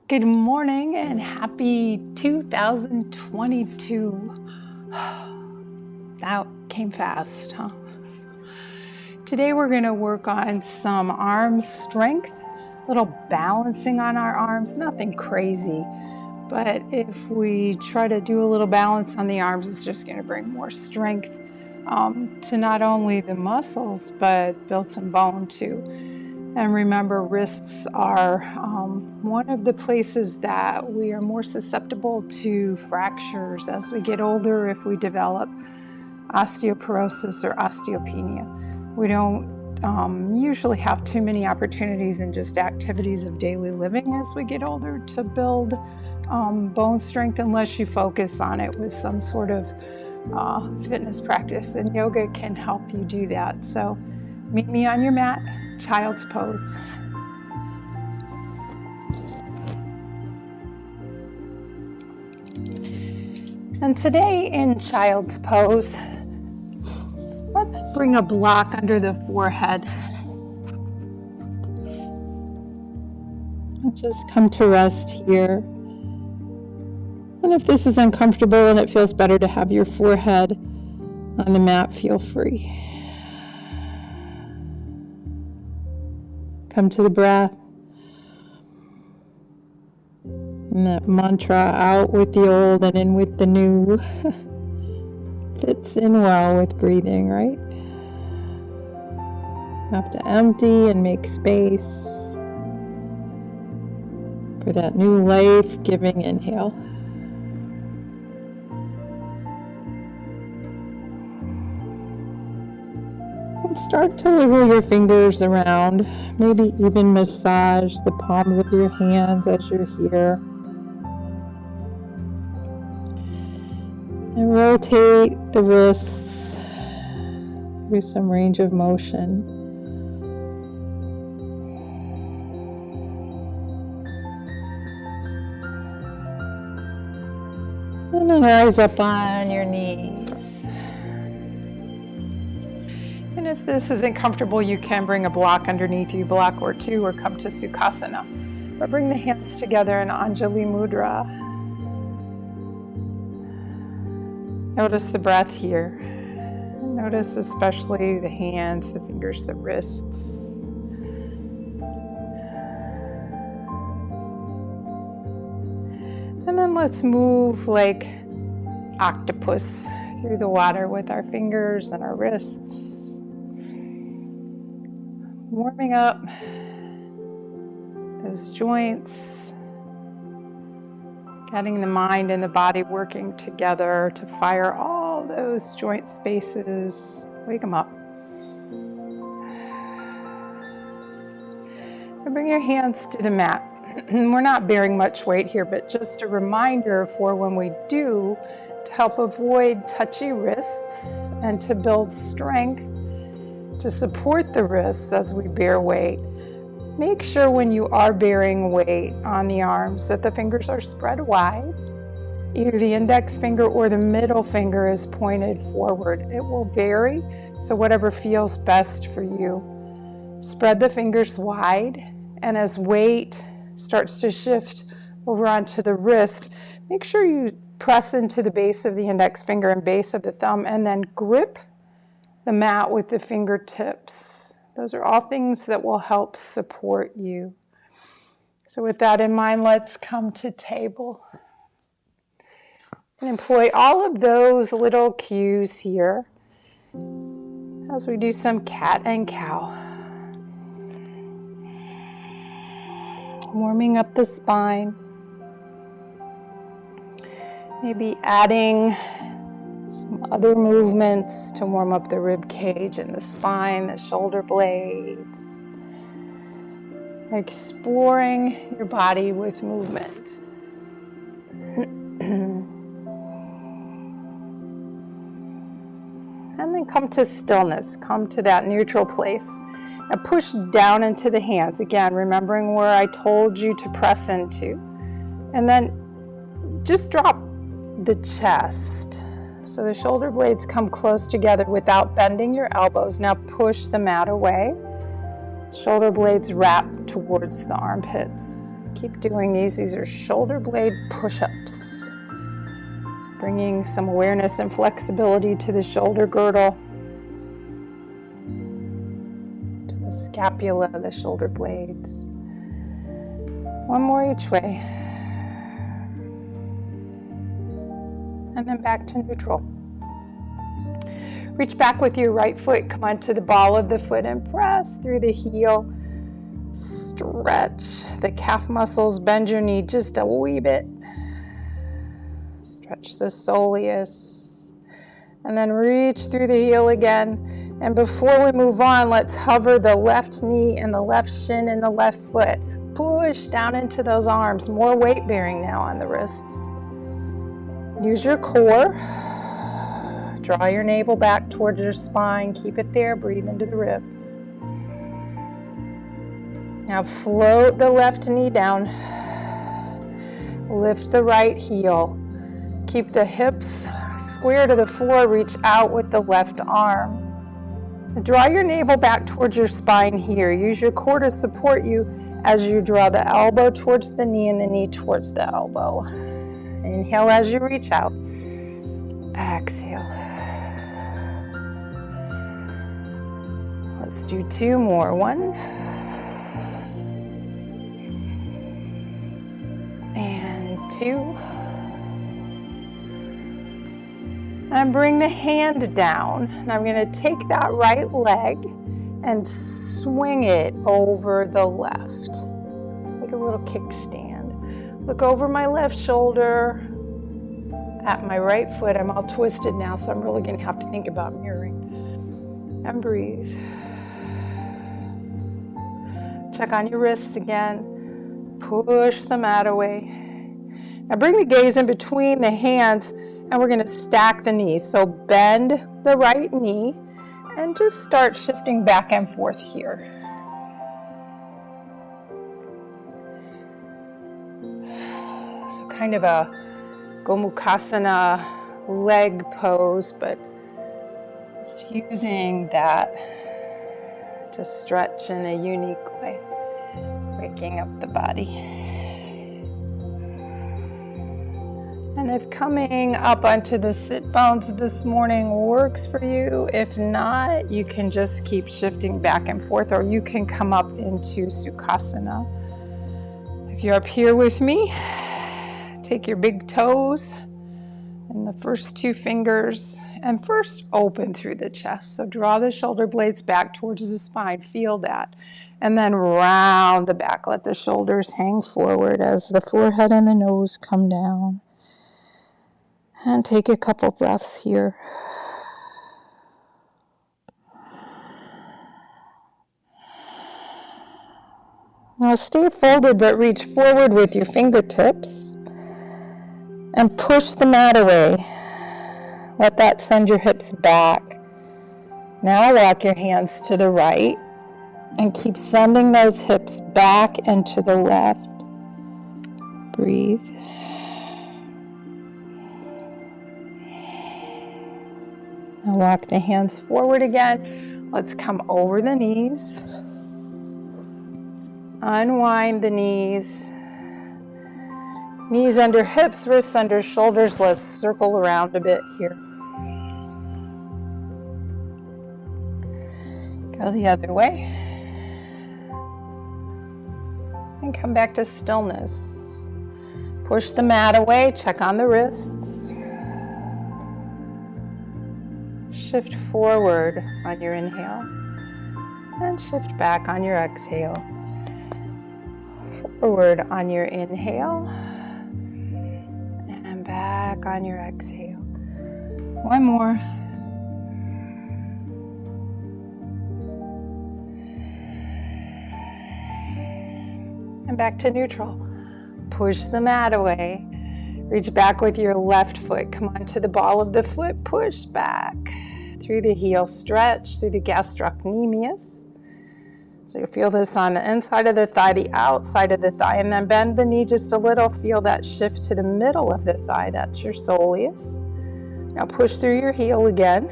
Good morning and happy 2022. That came fast, huh? Today we're going to work on some arm strength, a little balancing on our arms, nothing crazy. But if we try to do a little balance on the arms, it's just going to bring more strength to not only the muscles, but build some bone too. And remember, wrists are one of the places that we are more susceptible to fractures as we get older if we develop osteoporosis or osteopenia. We don't usually have too many opportunities in just activities of daily living as we get older to build bone strength unless you focus on it with some sort of fitness practice, and yoga can help you do that. So meet me on your mat, Child's Pose. And today in Child's Pose, let's bring a block under the forehead. And just come to rest here. And if this is uncomfortable and it feels better to have your forehead on the mat, feel free. Come to the breath. And that mantra, out with the old and in with the new, fits in well with breathing, right? Have to empty and make space for that new life-giving inhale. And start to wiggle your fingers around, maybe even massage the palms of your hands as you're here. And rotate the wrists through some range of motion. And then rise up on your knees. And if this isn't comfortable, you can bring a block underneath you, block or two, or come to Sukhasana. Or bring the hands together in Anjali Mudra. Notice the breath here. Notice especially the hands, the fingers, the wrists. And then let's move like octopus through the water with our fingers and our wrists. Warming up those joints. Getting the mind and the body working together to fire all those joint spaces. Wake them up. And bring your hands to the mat. We're not bearing much weight here, but just a reminder for when we do, to help avoid touchy wrists and to build strength to support the wrists as we bear weight. Make sure when you are bearing weight on the arms that the fingers are spread wide. Either the index finger or the middle finger is pointed forward. It will vary, so whatever feels best for you. Spread the fingers wide, and as weight starts to shift over onto the wrist, make sure you press into the base of the index finger and base of the thumb, and then grip the mat with the fingertips. Those are all things that will help support you. So with that in mind, let's come to table. And employ all of those little cues here as we do some cat and cow. Warming up the spine. Maybe adding some other movements to warm up the rib cage and the spine, the shoulder blades. Exploring your body with movement. And then come to stillness, come to that neutral place. Now push down into the hands, again, remembering where I told you to press into. And then just drop the chest. So the shoulder blades come close together without bending your elbows. Now push the mat away. Shoulder blades wrap towards the armpits. Keep doing these. These are shoulder blade push-ups. So bringing some awareness and flexibility to the shoulder girdle, to the scapula, the shoulder blades. One more each way. And then back to neutral. Reach back with your right foot, come onto the ball of the foot and press through the heel. Stretch the calf muscles, bend your knee just a wee bit. Stretch the soleus. And then reach through the heel again. And before we move on, let's hover the left knee and the left shin and the left foot. Push down into those arms. More weight bearing now on the wrists. Use your core. Draw your navel back towards your spine. Keep it there. Breathe into the ribs. Now float the left knee down. Lift the right heel. Keep the hips square to the floor. Reach out with the left arm. Draw your navel back towards your spine here. Use your core to support you as you draw the elbow towards the knee and the knee towards the elbow. Inhale as you reach out. Exhale. Let's do two more. 1 and 2. And bring the hand down. And I'm going to take that right leg and swing it over the left. Like a little kickstand. Look over my left shoulder at my right foot. I'm all twisted now, so I'm really going to have to think about mirroring. And breathe. Check on your wrists again. Push the mat away. Now bring the gaze in between the hands, and we're going to stack the knees. So bend the right knee and just start shifting back and forth here. So kind of a Gomukhasana leg pose, but just using that to stretch in a unique way, waking up the body. And if coming up onto the sit bones this morning works for you, if not, you can just keep shifting back and forth, or you can come up into Sukhasana. If you're up here with me, take your big toes and the first 2 fingers and first open through the chest. So draw the shoulder blades back towards the spine, feel that. And then round the back, let the shoulders hang forward as the forehead and the nose come down. And take a couple breaths here. Now stay folded, but reach forward with your fingertips and push the mat away. Let that send your hips back. Now walk your hands to the right and keep sending those hips back and to the left. Breathe. Now walk the hands forward again. Let's come over the knees. Unwind the knees. Knees under hips, wrists under shoulders. Let's circle around a bit here. Go the other way. And come back to stillness. Push the mat away, check on the wrists. Shift forward on your inhale and shift back on your exhale. Forward on your inhale and back on your exhale. One more. And back to neutral. Push the mat away. Reach back with your left foot. Come onto the ball of the foot. Push back through the heel. Stretch through the gastrocnemius. So you feel this on the inside of the thigh, the outside of the thigh, and then bend the knee just a little. Feel that shift to the middle of the thigh. That's your soleus. Now push through your heel again.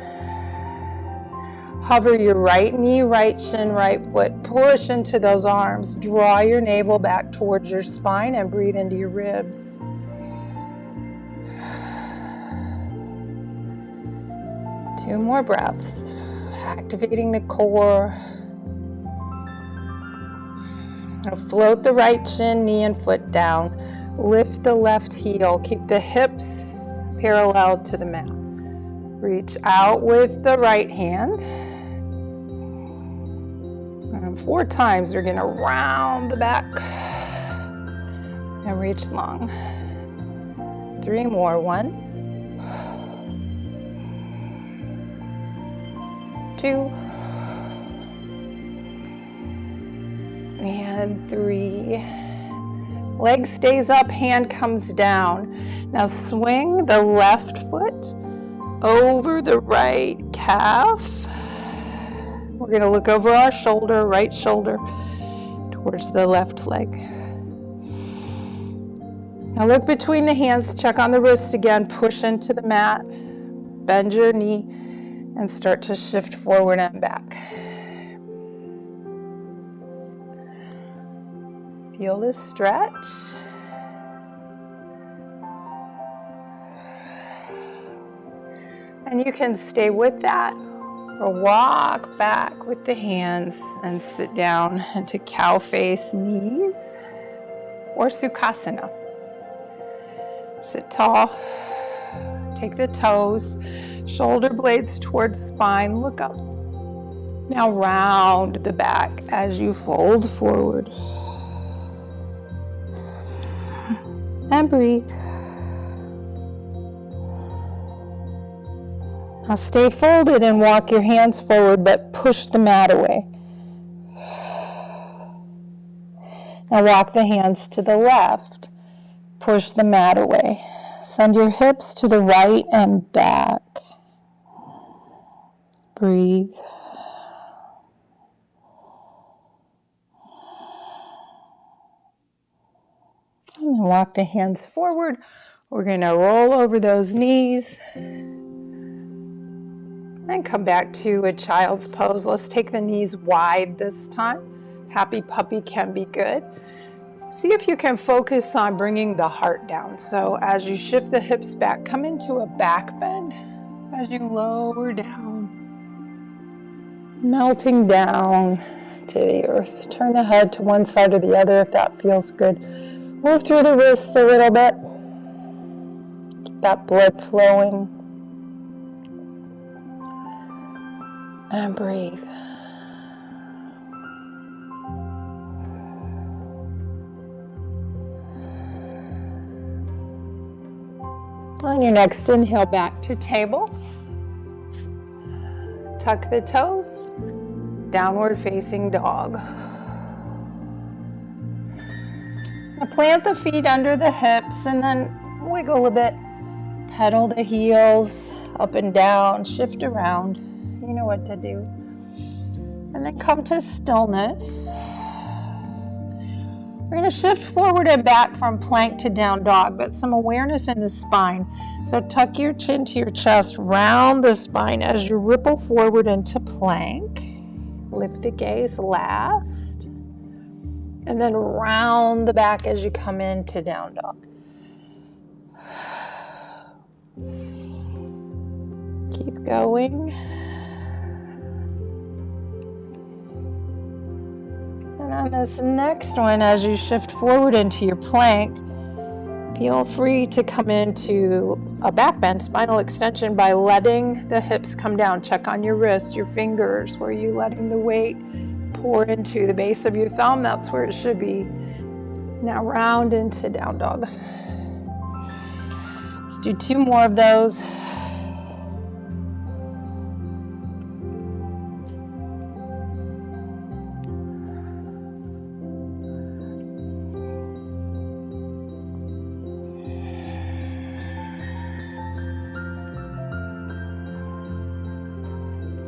Hover your right knee, right shin, right foot. Push into those arms. Draw your navel back towards your spine and breathe into your ribs. Two more breaths. Activating the core. Now float the right shin, knee, and foot down. Lift the left heel. Keep the hips parallel to the mat. Reach out with the right hand. And 4 times we're going to round the back and reach long. 3 more. 1, 2, and 3. Leg stays up, hand comes down. Now swing the left foot over the right calf. We're going to look over our shoulder, right shoulder, towards the left leg. Now look between the hands, check on the wrists again, push into the mat, bend your knee, and start to shift forward and back. Feel this stretch. And you can stay with that or walk back with the hands and sit down into cow face knees or Sukhasana. Sit tall, take the toes, shoulder blades towards spine, look up. Now round the back as you fold forward. And breathe. Now stay folded and walk your hands forward, but push the mat away. Now walk the hands to the left. Push the mat away. Send your hips to the right and back. Breathe. And then walk the hands forward. We're going to roll over those knees. And come back to a child's pose. Let's take the knees wide this time. Happy puppy can be good. See if you can focus on bringing the heart down. So as you shift the hips back, come into a back bend. As you lower down, melting down to the earth. Turn the head to one side or the other if that feels good. Move through the wrists a little bit. Keep that blood flowing. And breathe. On your next inhale, back to table. Tuck the toes. Downward facing dog. Now plant the feet under the hips and then wiggle a bit. Pedal the heels up and down, shift around. You know what to do. And then come to stillness. We're going to shift forward and back from plank to down dog, but some awareness in the spine. So tuck your chin to your chest, round the spine as you ripple forward into plank. Lift the gaze last. And then round the back as you come into down dog. Keep going. And on this next one, as you shift forward into your plank, feel free to come into a back bend, spinal extension, by letting the hips come down. Check on your wrists, your fingers, where you're letting the weight pour into the base of your thumb. That's where it should be. Now round into down dog. Let's do 2 more of those.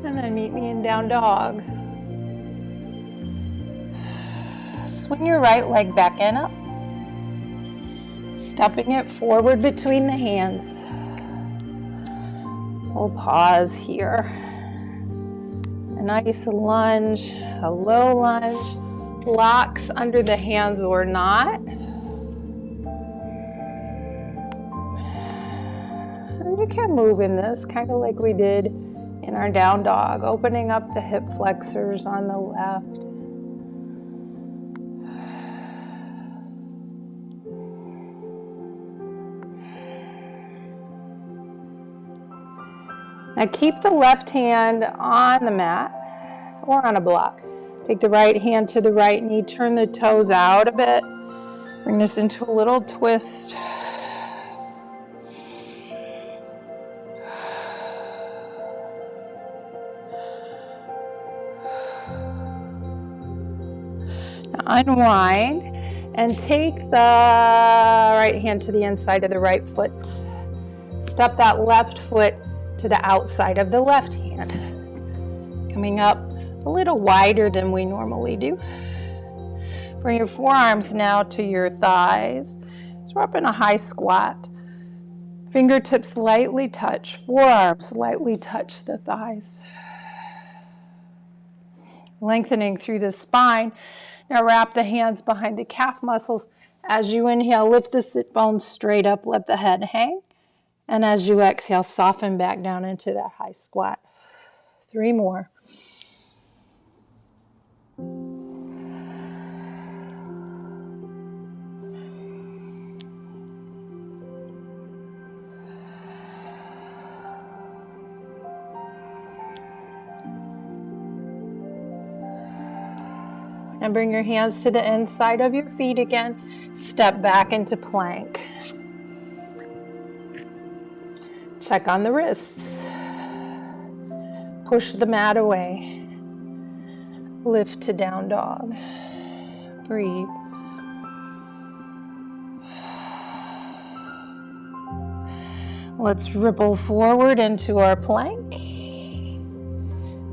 And then meet me in down dog. Swing your right leg back and up. Stepping it forward between the hands. We'll pause here. nice lunge, a low lunge, blocks under the hands or not. And you can move in this, kind of like we did in our down dog, opening up the hip flexors on the left. Now keep the left hand on the mat or on a block. Take the right hand to the right knee, turn the toes out a bit. Bring this into a little twist. Now unwind and take the right hand to the inside of the right foot. Step that left foot to the outside of the left hand, coming up a little wider than we normally do. Bring your forearms now to your thighs. So we're up in a high squat. Fingertips lightly touch, forearms lightly touch the thighs. Lengthening through the spine. Now wrap the hands behind the calf muscles. As you inhale, lift the sit bones straight up, let the head hang. And as you exhale, soften back down into that high squat. 3 more. And bring your hands to the inside of your feet again. Step back into plank. Check on the wrists. Push the mat away. Lift to down dog. Breathe. Let's ripple forward into our plank.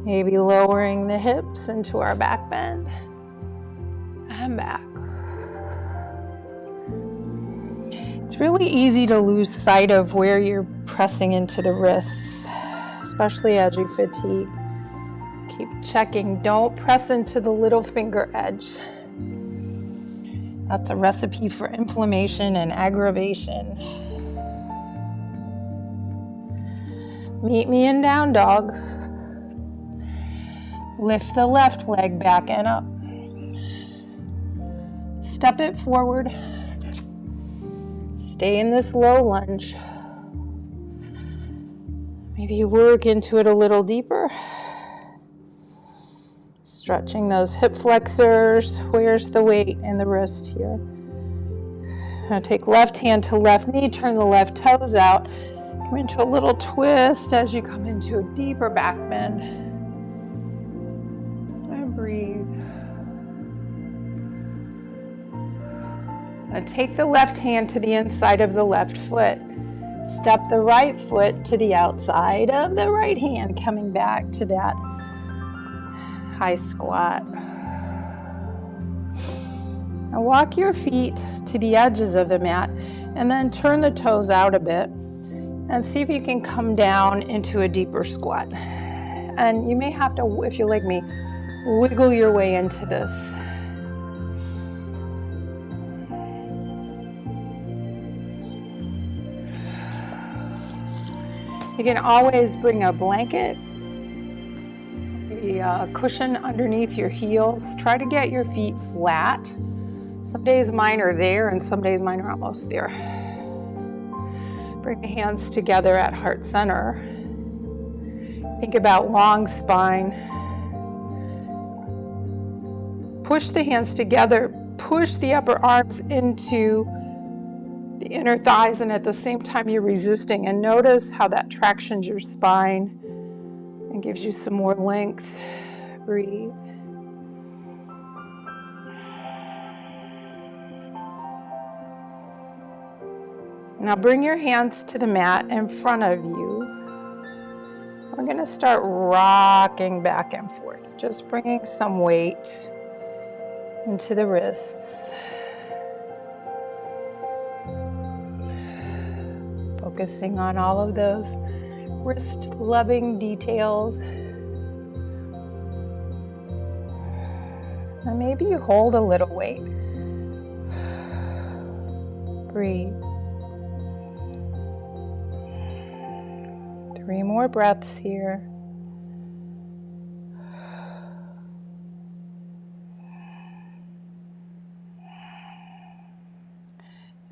Maybe lowering the hips into our back bend. And back. It's really easy to lose sight of where you're pressing into the wrists, especially as you fatigue. Keep checking. Don't press into the little finger edge. That's a recipe for inflammation and aggravation. Meet me in down dog. Lift the left leg back and up. Step it forward. Stay in this low lunge. Maybe you work into it a little deeper. Stretching those hip flexors. Where's the weight in the wrist here? Now take left hand to left knee, turn the left toes out. Come into a little twist as you come into a deeper back bend. And breathe. And take the left hand to the inside of the left foot. Step the right foot to the outside of the right hand, coming back to that high squat. Now walk your feet to the edges of the mat and then turn the toes out a bit and see if you can come down into a deeper squat. And you may have to, if you're like me, wiggle your way into this. You can always bring a blanket, a cushion underneath your heels. Try to get your feet flat. Some days mine are there and some days mine are almost there. Bring the hands together at heart center. Think about long spine. Push the hands together. Push the upper arms into the inner thighs, and at the same time you're resisting, and notice how that tractions your spine and gives you some more length. Breathe. Now bring your hands to the mat in front of you. We're going to start rocking back and forth, just bringing some weight into the wrists. Focusing on all of those wrist-loving details. And maybe you hold a little weight. Breathe. 3 more breaths here.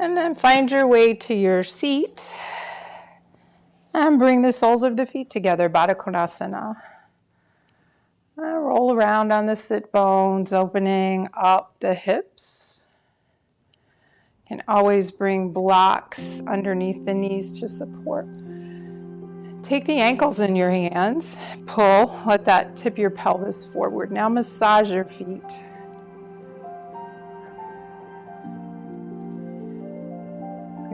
And then find your way to your seat. And bring the soles of the feet together, Baddha Konasana. Roll around on the sit bones, opening up the hips. You can always bring blocks underneath the knees to support. Take the ankles in your hands, pull, let that tip your pelvis forward. Now massage your feet.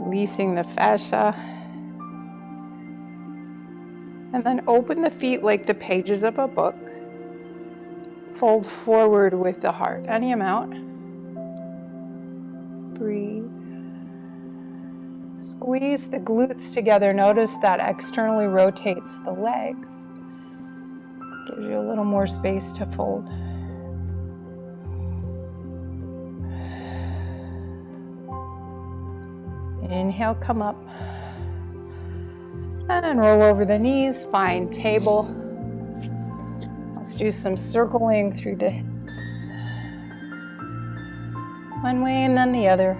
Releasing the fascia. And then open the feet like the pages of a book. Fold forward with the heart, any amount. Breathe. Squeeze the glutes together. Notice that externally rotates the legs. Gives you a little more space to fold. Inhale, come up. And roll over the knees, find table. Let's do some circling through the hips. One way and then the other.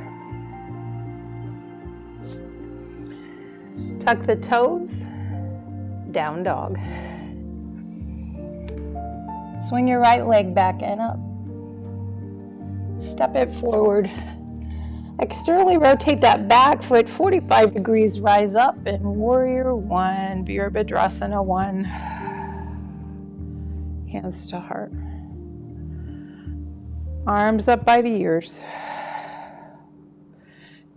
Tuck the toes, down dog. Swing your right leg back and up. Step it forward. Externally rotate that back foot 45 degrees, rise up in Warrior One, Virabhadrasana 1. Hands to heart. Arms up by the ears.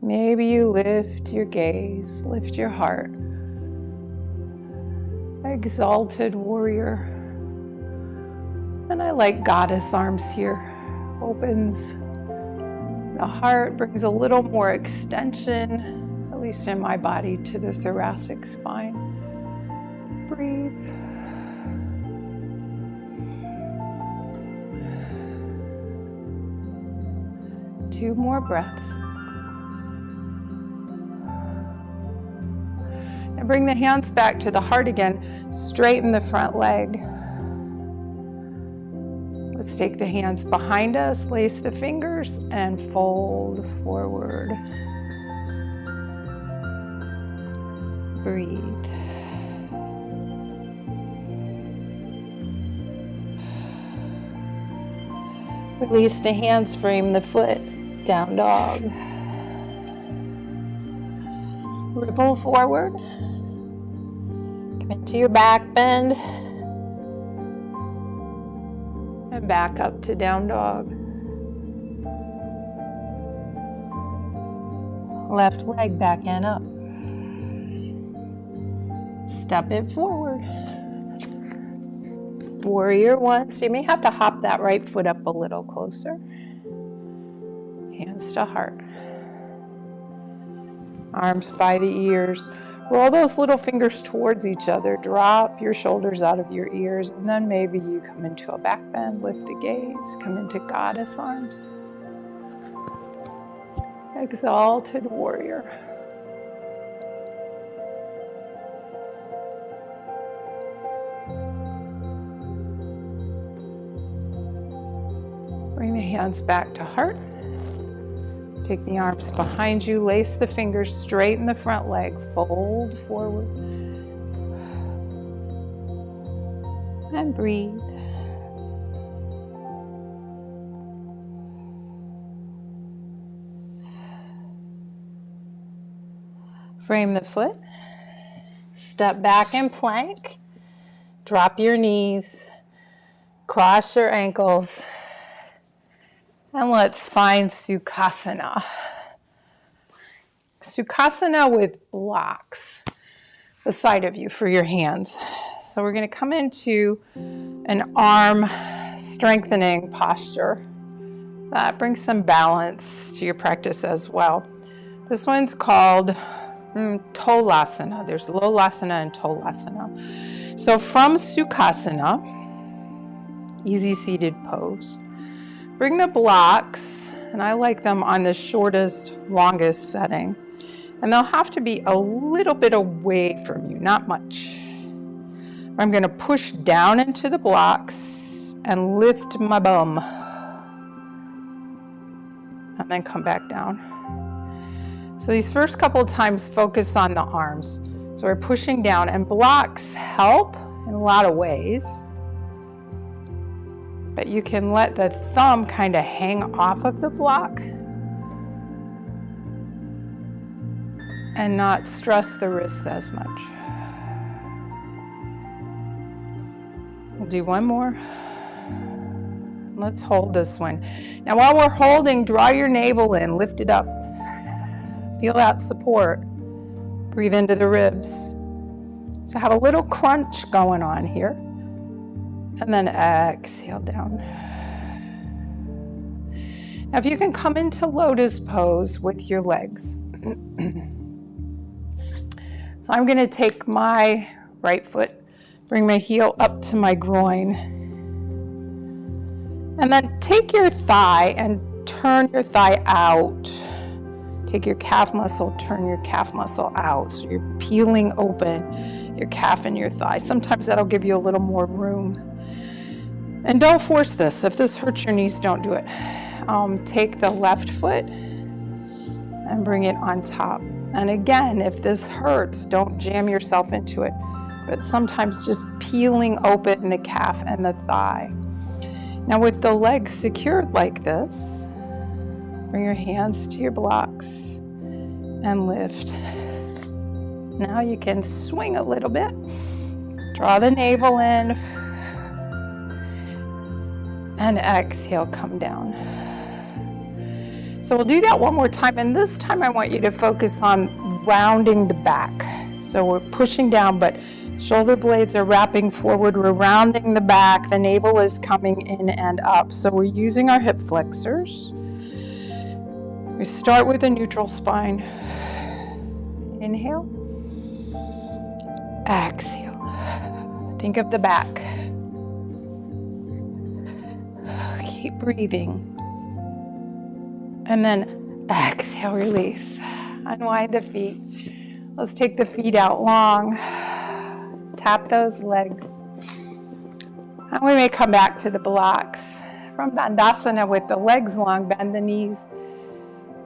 Maybe you lift your gaze, lift your heart. Exalted warrior. And I like goddess arms here. Opens the heart, brings a little more extension, at least in my body, to the thoracic spine. Breathe. Two more breaths. And bring the hands back to the heart again. Straighten the front leg. Let's take the hands behind us, lace the fingers, and fold forward. Breathe. Release the hands, frame the foot, down dog. Ripple forward. Come into your back bend. And back up to down dog. Left leg back and up. Step it forward. Warrior One. So you may have to hop that right foot up a little closer. Hands to heart. Arms by the ears. Roll those little fingers towards each other. Drop your shoulders out of your ears. And then maybe you come into a back bend. Lift the gaze. Come into goddess arms. Exalted warrior. Bring the hands back to heart. Take the arms behind you, lace the fingers, straighten the front leg, fold forward. And breathe. Frame the foot. Step back and plank. Drop your knees. Cross your ankles. And let's find Sukhasana. Sukhasana with blocks beside of you for your hands. So we're going to come into an arm strengthening posture. That brings some balance to your practice as well. This one's called Tolasana. There's Lolasana and Tolasana. So from Sukhasana, easy seated pose, Bring the blocks, and I like them on the shortest, longest setting. And they'll have to be a little bit away from you, not much. I'm going to push down into the blocks and lift my bum. And then come back down. So these first couple of times, focus on the arms. So we're pushing down, and blocks help in a lot of ways. But you can let the thumb kind of hang off of the block and not stress the wrists as much. We'll do one more. Let's hold this one. Now while we're holding, draw your navel in, lift it up. Feel that support. Breathe into the ribs. So have a little crunch going on here. And then exhale down. Now if you can come into Lotus Pose with your legs. So I'm going to take my right foot, bring my heel up to my groin. And then take your thigh and turn your thigh out. Take your calf muscle, turn your calf muscle out. So you're peeling open your calf and your thigh. Sometimes that'll give you a little more room. And don't force this. If this hurts your knees, don't do it. Take the left foot and bring it on top. And again, if this hurts, don't jam yourself into it. But sometimes just peeling open the calf and the thigh. Now with the legs secured like this, bring your hands to your blocks and lift. Now you can swing a little bit. Draw the navel in. And exhale, come down. So we'll do that one more time, and this time I want you to focus on rounding the back. So we're pushing down, but shoulder blades are wrapping forward. We're rounding the back. The navel is coming in and up. So we're using our hip flexors. We start with a neutral spine. Inhale. Exhale. Think of the back. Keep breathing. And then exhale, release. Unwind the feet. Let's take the feet out long. Tap those legs. And we may come back to the blocks. From Dandasana with the legs long, bend the knees.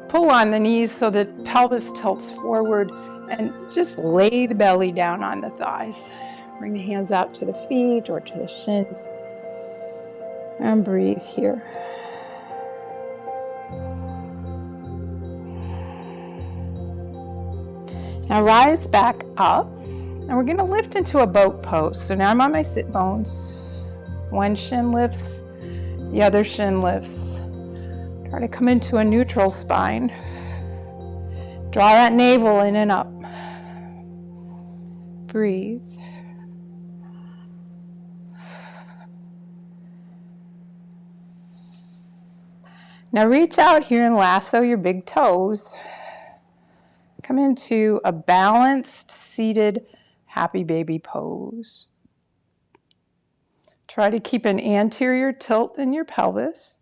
Pull on the knees so the pelvis tilts forward and just lay the belly down on the thighs. Bring the hands out to the feet or to the shins. And breathe here. Now rise back up, and we're going to lift into a boat pose. So now I'm on my sit bones. One shin lifts, the other shin lifts. Try to come into a neutral spine. Draw that navel in and up. Breathe. Now reach out here and lasso your big toes. Come into a balanced, seated, happy baby pose. Try to keep an anterior tilt in your pelvis.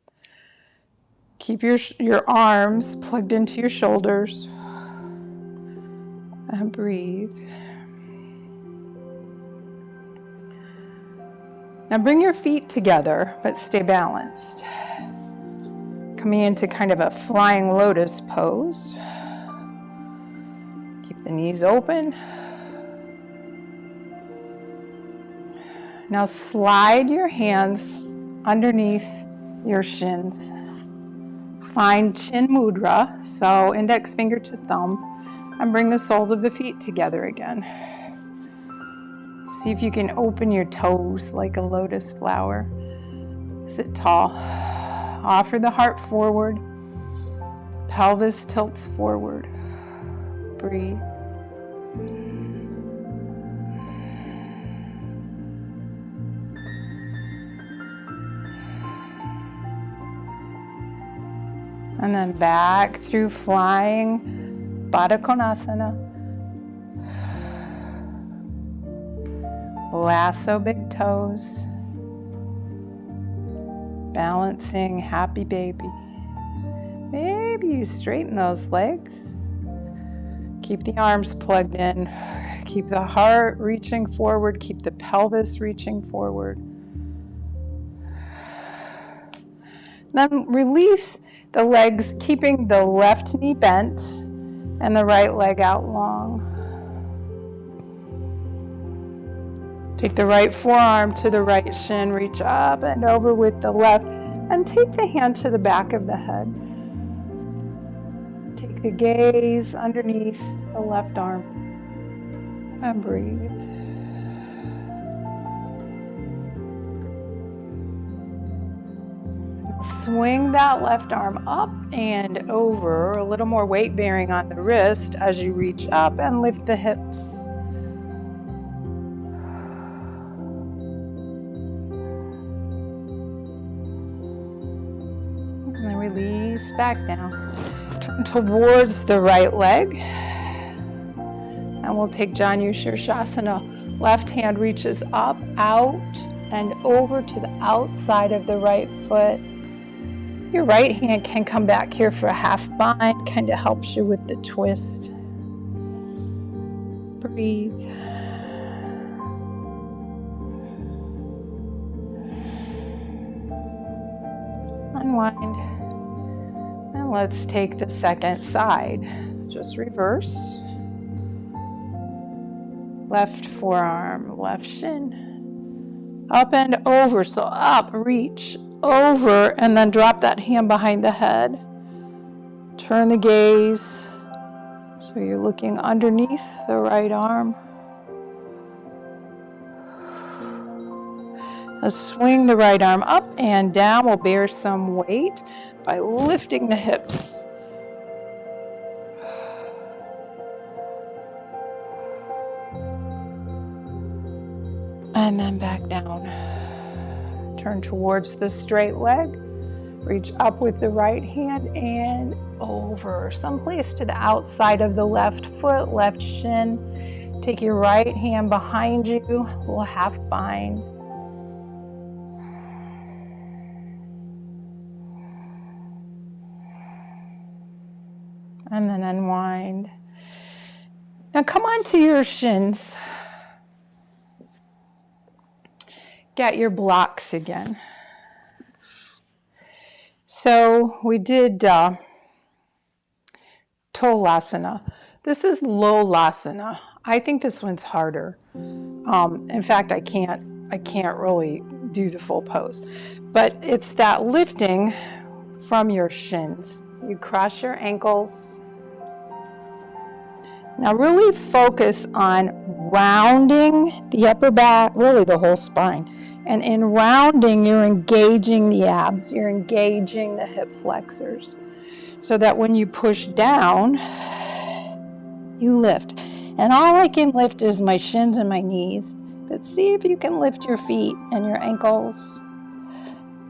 Keep your arms plugged into your shoulders. And breathe. Now bring your feet together, but stay balanced. Coming into kind of a flying lotus pose. Keep the knees open. Now slide your hands underneath your shins. Find chin mudra, so index finger to thumb, and bring the soles of the feet together again. See if you can open your toes like a lotus flower. Sit tall. Offer the heart forward. Pelvis tilts forward. Breathe. And then back through flying Baddha Konasana. Lasso big toes. Balancing, happy baby. Maybe you straighten those legs. Keep the arms plugged in. Keep the heart reaching forward. Keep the pelvis reaching forward. Then release the legs, keeping the left knee bent and the right leg out long. Take the right forearm to the right shin, reach up and over with the left, and take the hand to the back of the head. Take the gaze underneath the left arm and breathe. Swing that left arm up and over, a little more weight bearing on the wrist as you reach up and lift the hips. And then release back down. Turn towards the right leg. And we'll take Janu Shirshasana. Left hand reaches up, out, and over to the outside of the right foot. Your right hand can come back here for a half bind, kind of helps you with the twist. Breathe. Unwind. And let's take the second side. Just reverse. Left forearm, left shin. Up and over, so up, reach, over, and then drop that hand behind the head. Turn the gaze, so you're looking underneath the right arm. Now swing the right arm up and down. We'll bear some weight by lifting the hips. And then back down. Turn towards the straight leg. Reach up with the right hand and over. Someplace to the outside of the left foot, left shin. Take your right hand behind you. We'll half bind. And then unwind. Now come onto your shins. Get your blocks again. So we did Tolasana. This is Lolasana. I think this one's harder. In fact, I can't really do the full pose. But it's that lifting from your shins. You cross your ankles. Now really focus on rounding the upper back, really the whole spine. And in rounding, you're engaging the abs, you're engaging the hip flexors. So that when you push down, you lift. And all I can lift is my shins and my knees. But see if you can lift your feet and your ankles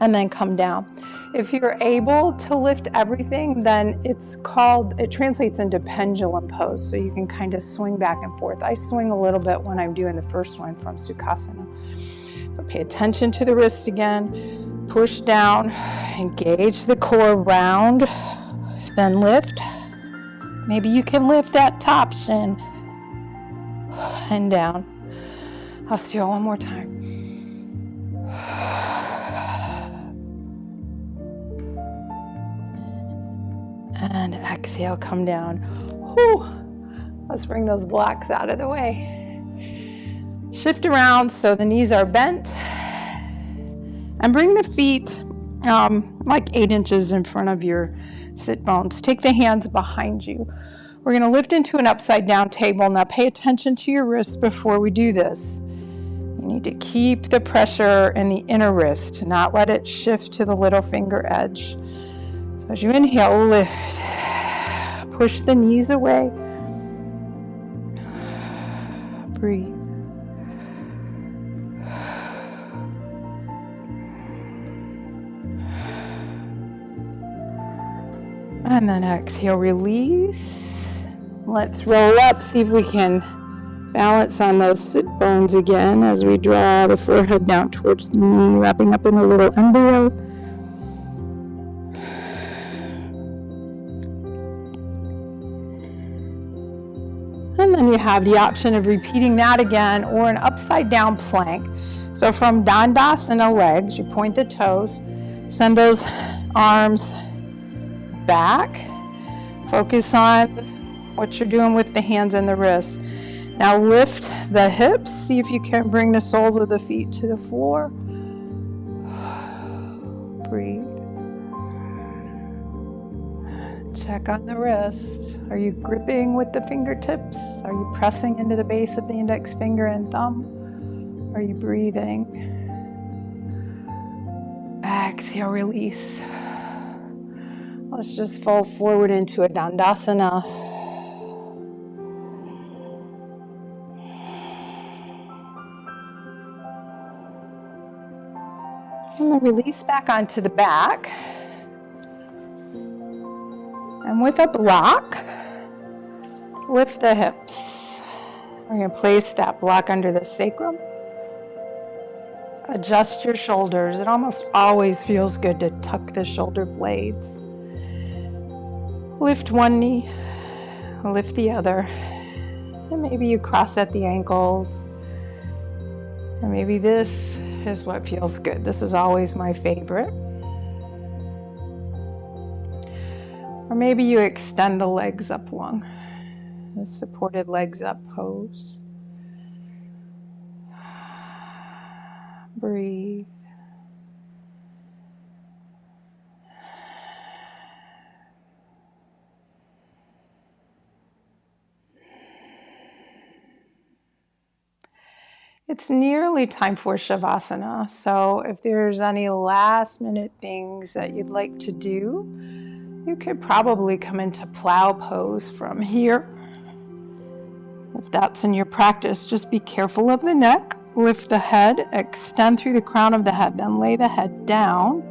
and then come down. If you're able to lift everything, then it translates into Pendulum Pose, so you can kind of swing back and forth. I swing a little bit when I'm doing the first one from Sukasana. So pay attention to the wrist again, push down, engage the core, round, then lift. Maybe you can lift that top shin and down. I'll do it one more time. And exhale, come down. Whew. Let's bring those blocks out of the way. Shift around so the knees are bent. And bring the feet like 8 inches in front of your sit bones. Take the hands behind you. We're going to lift into an upside down table. Now pay attention to your wrists before we do this. You need to keep the pressure in the inner wrist, not let it shift to the little finger edge. As you inhale, lift. Push the knees away. Breathe. And then exhale, release. Let's roll up, see if we can balance on those sit bones again as we draw the forehead down towards the knee, wrapping up in a little embryo. And you have the option of repeating that again or an upside down plank. So from Dandasana legs, you point the toes, send those arms back. Focus on what you're doing with the hands and the wrists. Now lift the hips. See if you can bring the soles of the feet to the floor. Breathe. Check on the wrists. Are you gripping with the fingertips? Are you pressing into the base of the index finger and thumb? Are you breathing? Exhale, release. Let's just fold forward into a Dandasana. And then release back onto the back. And with a block, lift the hips. We're going to place that block under the sacrum. Adjust your shoulders. It almost always feels good to tuck the shoulder blades. Lift one knee, lift the other. And maybe you cross at the ankles. And maybe this is what feels good. This is always my favorite. Or maybe you extend the legs up long. The supported legs up pose. Breathe. It's nearly time for Shavasana, so if there's any last minute things that you'd like to do, you could probably come into plow pose from here. If that's in your practice, just be careful of the neck, lift the head, extend through the crown of the head, then lay the head down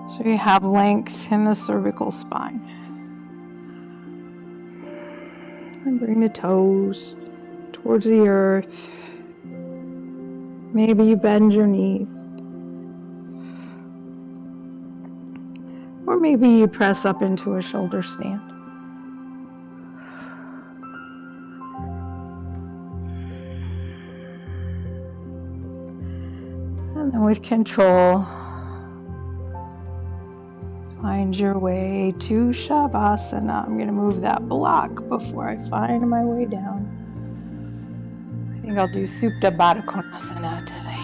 so you have length in the cervical spine. And bring the toes towards the earth. Maybe you bend your knees. Or maybe you press up into a shoulder stand. And then with control, find your way to Shavasana. I'm going to move that block before I find my way down. I think I'll do Supta Baddha Konasana today.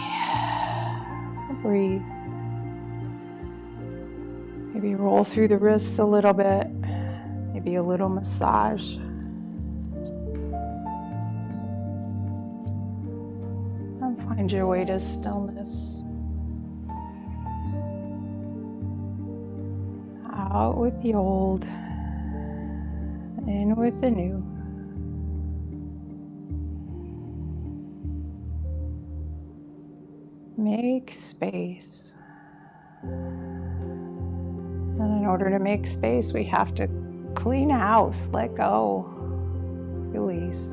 Breathe. Maybe roll through the wrists a little bit. Maybe a little massage. And find your way to stillness. Out with the old, in with the new. Make space. And in order to make space, we have to clean house, let go, release.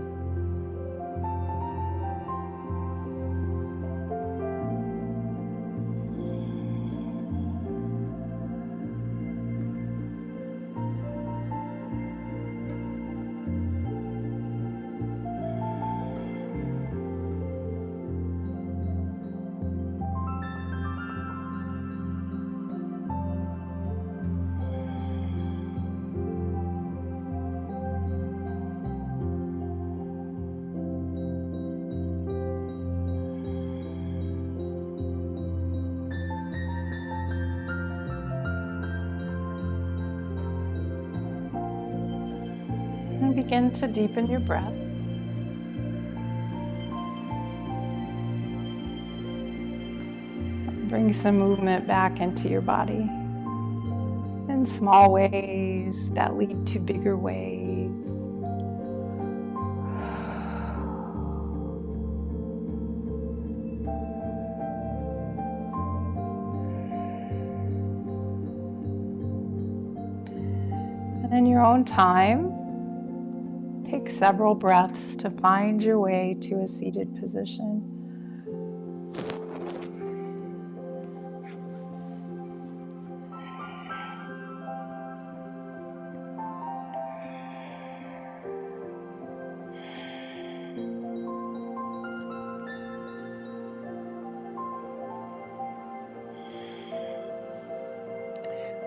And begin to deepen your breath. Bring some movement back into your body in small ways that lead to bigger ways. And in your own time, take several breaths to find your way to a seated position.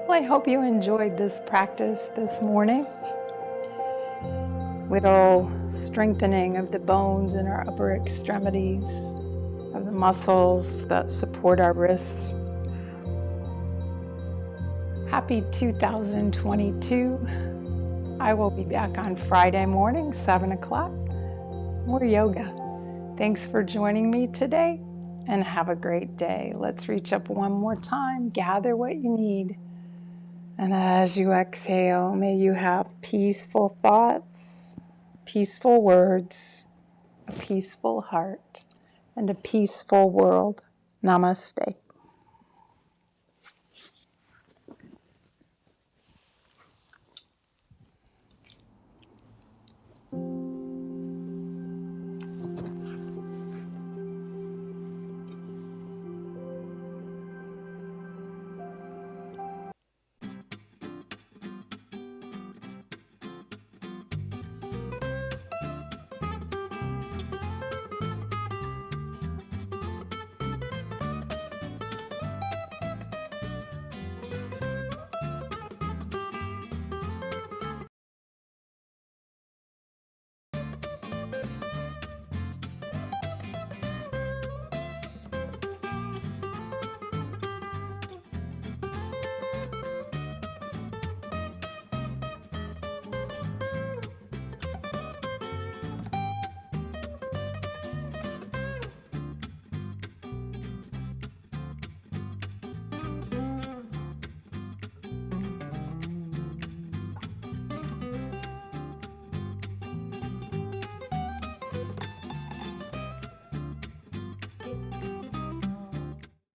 Well, I hope you enjoyed this practice this morning. Little strengthening of the bones in our upper extremities, of the muscles that support our wrists. Happy 2022. I will be back on Friday morning, 7 o'clock. More yoga. Thanks for joining me today and have a great day. Let's reach up one more time. Gather what you need. And as you exhale, may you have peaceful thoughts, peaceful words, a peaceful heart, and a peaceful world. Namaste.